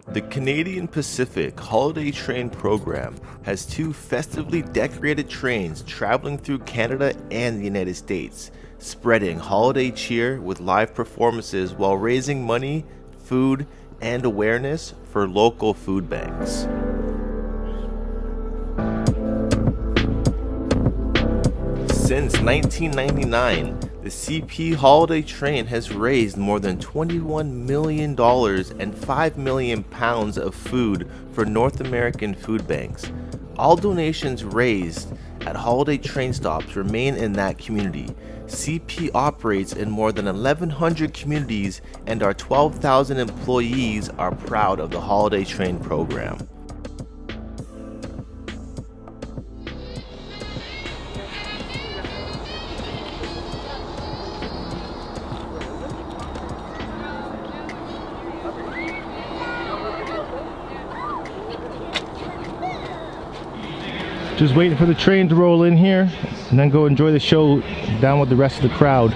The Canadian Pacific Holiday Train program has two festively decorated trains traveling through Canada and the United States, spreading holiday cheer with live performances while raising money, food, and awareness for local food banks. Since 1999, the CP Holiday Train has raised more than $21 million and 5 million pounds of food for North American food banks. All donations raised at holiday train stops remain in that community. CP operates in more than 1,100 communities, and our 12,000 employees are proud of the Holiday Train program. Just waiting for the train to roll in here and then go enjoy the show down with the rest of the crowd.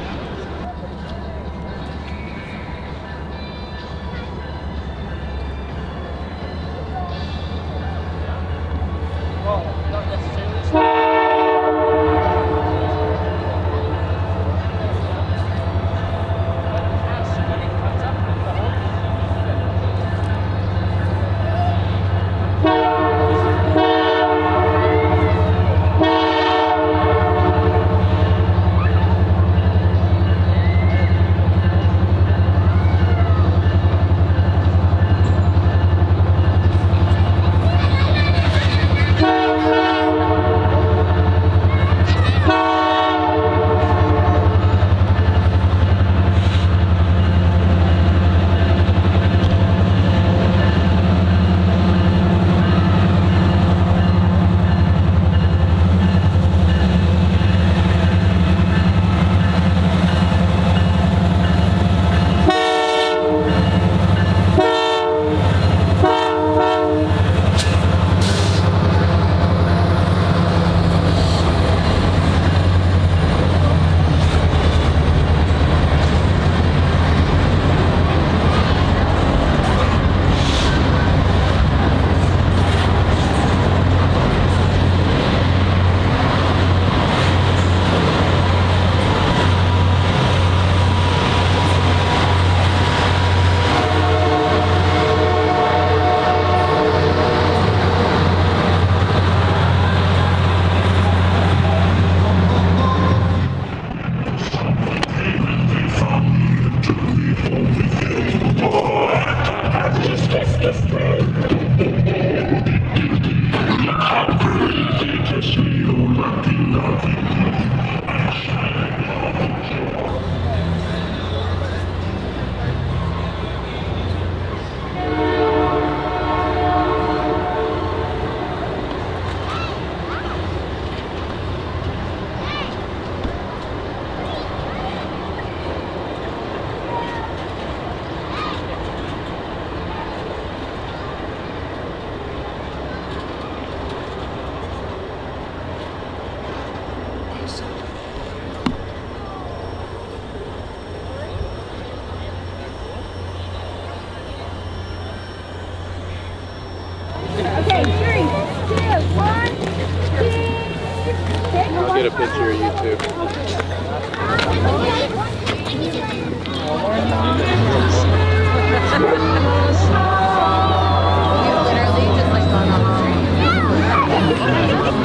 I'll get a picture of you too.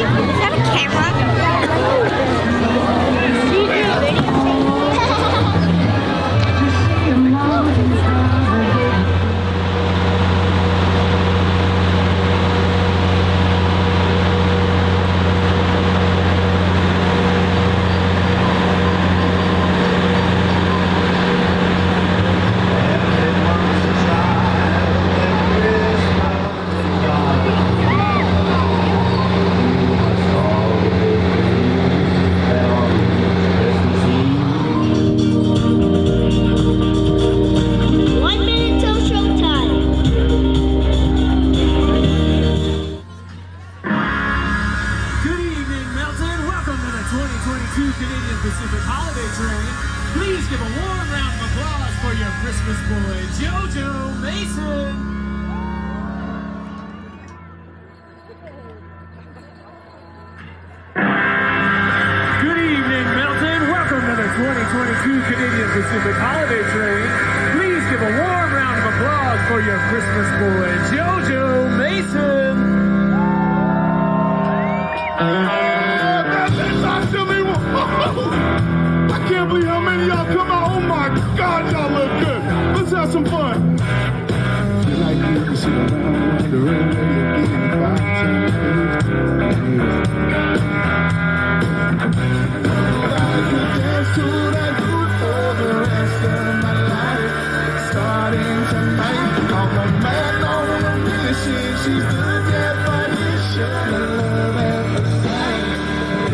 Is that a camera? 2022 Canadian Pacific Holiday Train. Please give a warm round of applause for your Christmas boy, Jojo Mason. Talk to me. I can't believe how many y'all come out. Oh my God, y'all look good. Let's have some fun. You like me to sit around wondering where you're getting by. I could dance to that groove for the rest of my life. Starting tonight, I'm a man on a mission. She's the definition of love at first sight.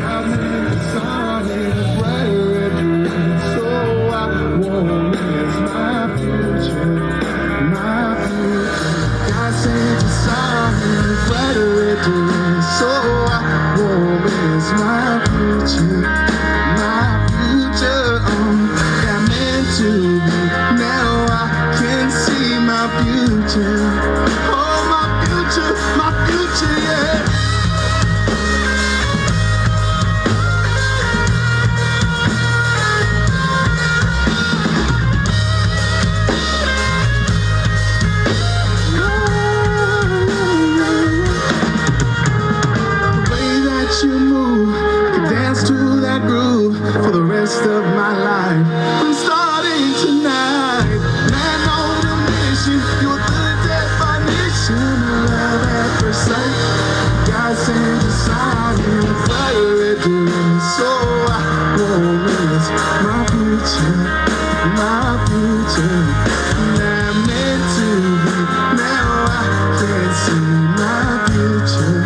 I'm in the sun in a bright red dream, so I won't miss my future, my future. God sent the sun in a bright red dream, so I won't miss my future, my future. Got meant to be. Now I can see my future. Oh, my future, yeah. You move, can dance to that groove for the rest of my life. I'm starting tonight, man on a mission. You're the definition of love at first sight. God sent a sign in the fire, so I won't miss my future, my future. Not meant to be. Now I can see my future.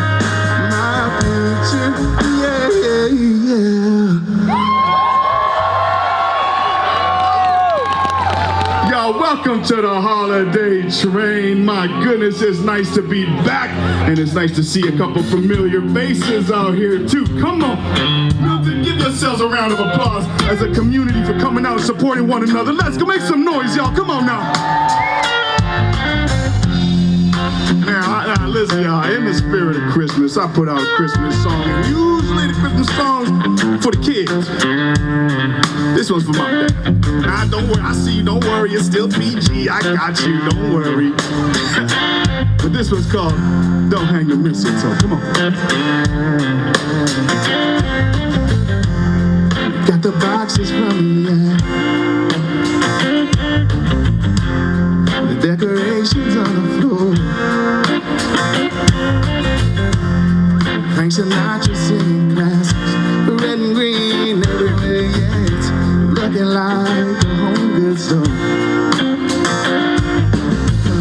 Y'all, welcome to the holiday train. My goodness, it's nice to be back, and it's nice to see a couple familiar faces out here too. Come on, Milton, give yourselves a round of applause as a community for coming out and supporting one another. Let's go make some noise, y'all. Come on now. Now, listen, y'all, in the spirit of Christmas, I put out a Christmas song. And usually the Christmas songs for the kids. This one's for my dad. Nah, don't worry, I see you, don't worry, it's still PG. I got you, don't worry. But this one's called Don't Hang the Mistletoe. Come on. Got the boxes from me, the decorations on the floor. Frank Sinatra singing classics, red and green everywhere, yeah, it's looking like a home goods store.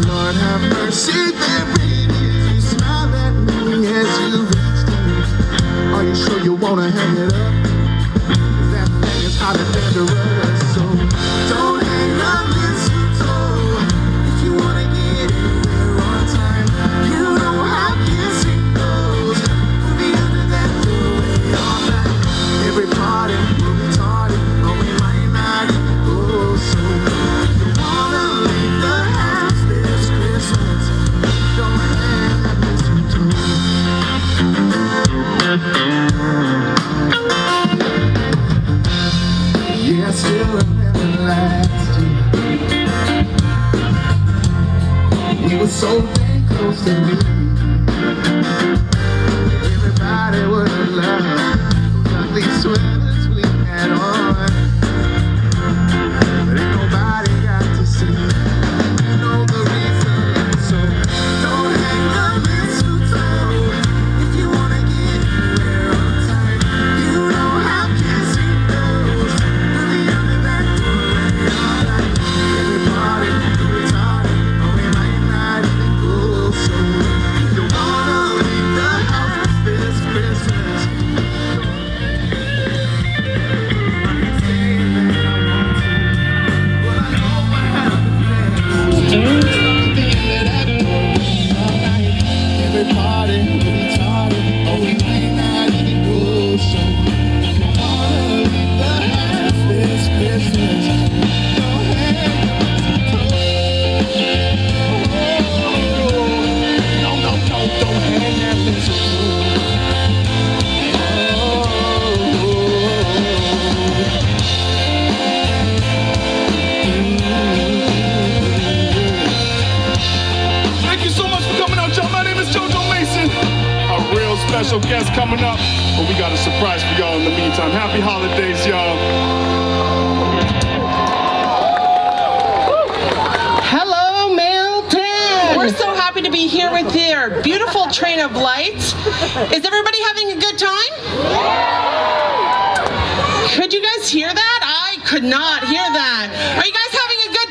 Lord have mercy, there it is, you smile at me as you reach to me. Are you sure you wanna hang it up? 'Cause that thing is hot and dangerous, so don't hang up mistletoe if you wanna get it there on time. You know how kissing goes. We'll be under that doorway all night. Every party will be tardy, or we might not even go. So if you wanna leave the house this Christmas, don't hang that mistletoe. Yeah, I still remember last year. We were so dang close to me. Everybody would have loved those ugly sweaters we had on. But ain't nobody got to see. You know the reason. So don't hang the mistletoe if you wanna get there on time. You know how kissing goes. We'll be under that doorway all night. Everybody will be retarded, or we might not even go. So if you special guest coming up, but we got a surprise for y'all in the meantime. Happy holidays, y'all. Hello, Milton! We're so happy to be here with your beautiful train of lights. Is everybody having a good time? Could you guys hear that? I could not hear that. Are you guys having a good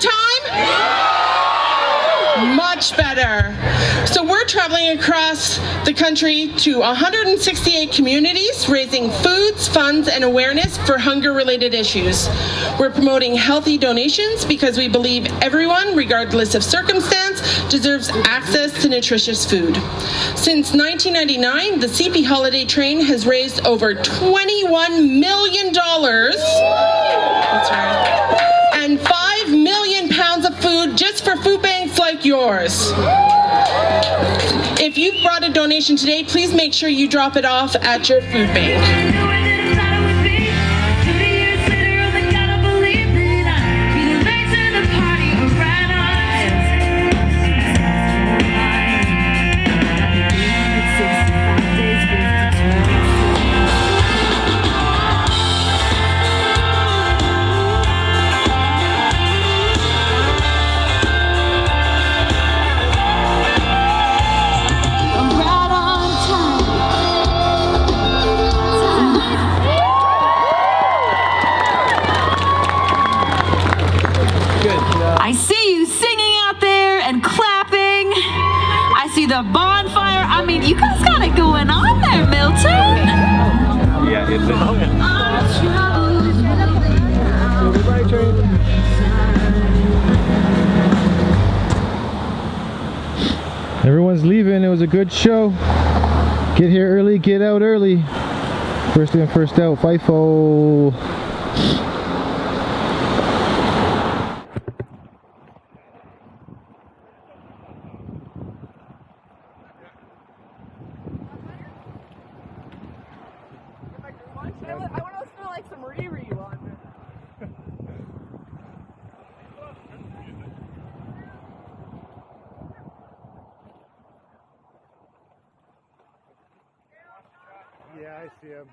time? Much better. So we're traveling across the country to 168 communities, raising foods, funds, and awareness for hunger-related issues. We're promoting healthy donations because we believe everyone, regardless of circumstance, deserves access to nutritious food. Since 1999, the CP Holiday Train has raised over $21 million. That's right. And 5 million pounds of food just for food banks like yours. If you've brought a donation today, please make sure you drop it off at your food bank. I see you singing out there and clapping. I see the bonfire. I mean, you guys got it going on there, Milton. Yeah, it's Everyone's leaving. It was a good show. Get here early, get out early. First in, first out. FIFO. I want to listen to like some Riri one. Yeah, I see him.